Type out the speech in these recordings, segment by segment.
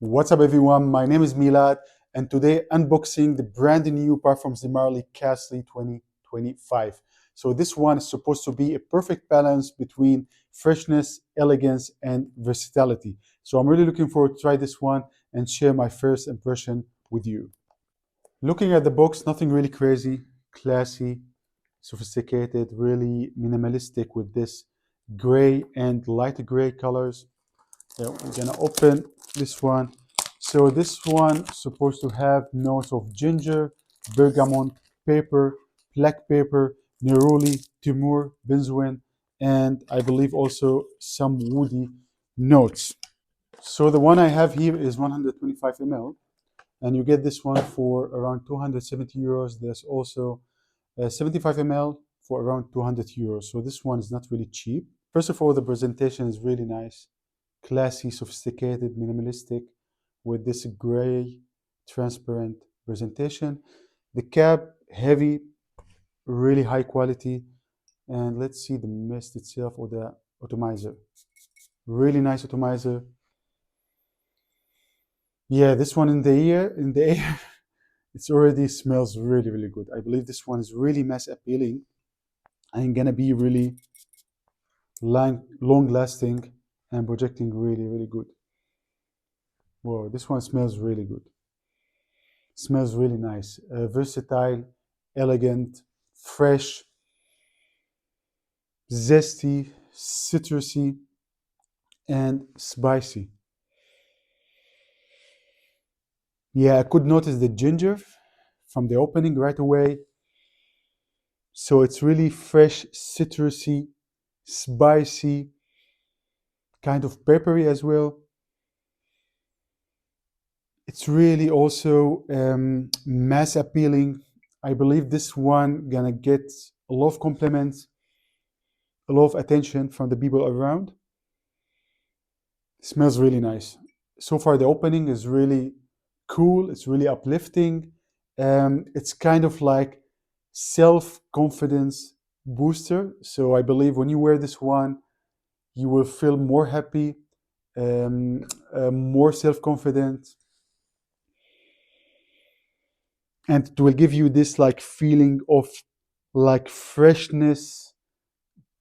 What's up everyone, my name is Milad and today unboxing the brand new Parfums de Marly Castley 2025. So this one is supposed to be a perfect balance between freshness, elegance and versatility. So I'm really looking forward to try this one and share my first impression with you. Looking at the box, nothing really crazy, classy, sophisticated, really minimalistic with this gray and light gray colors. So we're gonna open this one. So this one is supposed to have notes of ginger, bergamot, pepper, black pepper, neroli, Timur, benzoin, and I believe also some woody notes. So the one I have here is 125 ml, and you get this one for around 270 euros. There's also 75 ml for around 200 euros. So this one is not really cheap. First of all, the presentation is really nice. Classy, sophisticated, minimalistic with this gray transparent presentation. The cap, heavy, really high quality. And let's see the mist itself or the atomizer. Really nice atomizer. Yeah, this one in the air, it already smells really, really good. I believe this one is really mass appealing and gonna be really long lasting and projecting really, really good. Whoa, this one smells really good. Smells really nice. Versatile, elegant, fresh, zesty, citrusy, and spicy. Yeah, I could notice the ginger from the opening right away. So it's really fresh, citrusy, spicy, kind of peppery as well. It's really also mass appealing. I believe this one gonna get a lot of compliments, a lot of attention from the people around. It smells really nice. So far the opening is really cool, it's really uplifting. It's kind of like self-confidence booster. So I believe when you wear this one, you will feel more happy, more self-confident, and it will give you this like feeling of like freshness,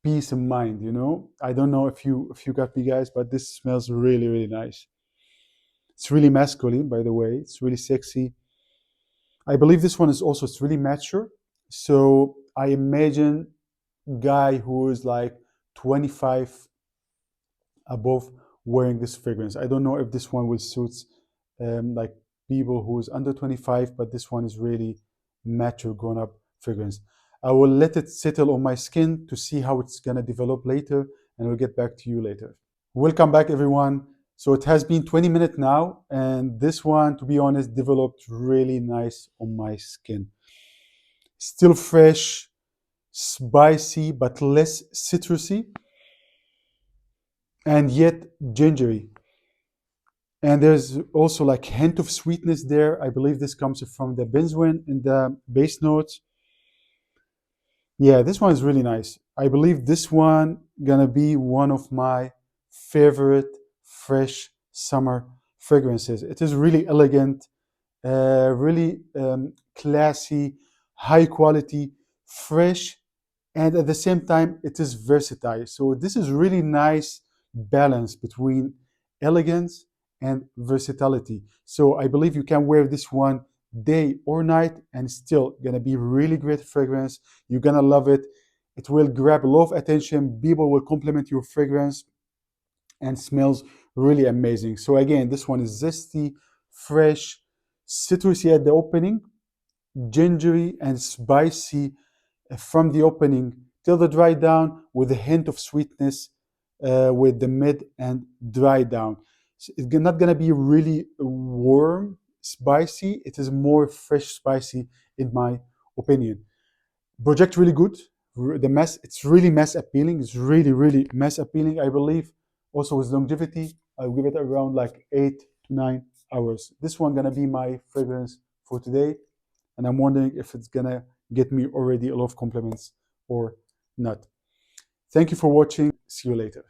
peace of mind, you know. I don't know if you got me guys, but this smells really, really nice. It's really masculine, by the way. It's really sexy. I believe this one is also, it's really mature. So I imagine guy who is like 25 above wearing this fragrance. I don't know if this one will suit like people who is under 25, but this one is really mature grown-up fragrance. I will let it settle on my skin to see how it's gonna develop later, and I'll get back to you later. Welcome back everyone. So it has been 20 minutes now, and this one, to be honest, developed really nice on my skin. Still fresh, spicy, but less citrusy, and yet gingery. And there's also like hint of sweetness there. I believe this comes from the benzoin in the base notes. Yeah, this one is really nice. I believe this one gonna be one of my favorite fresh summer fragrances. It is really elegant, really classy, high quality, fresh, and at the same time it is versatile. So this is really nice balance between elegance and versatility. So I believe you can wear this one day or night and still gonna be really great fragrance. You're gonna love it. It will grab a lot of attention. People will compliment your fragrance and smells really amazing. So again, this one is zesty, fresh, citrusy at the opening, gingery and spicy from the opening till the dry down, with a hint of sweetness with the mid and dry down. So it's not gonna be really warm spicy. It is more fresh spicy in my opinion. Project really good. The mass, it's really mass appealing. It's really, really mass appealing. I believe also with longevity, I'll give it around like 8 to 9 hours. This one gonna be my fragrance for today, and I'm wondering if it's gonna get me already a lot of compliments or not. Thank you for watching. See you later.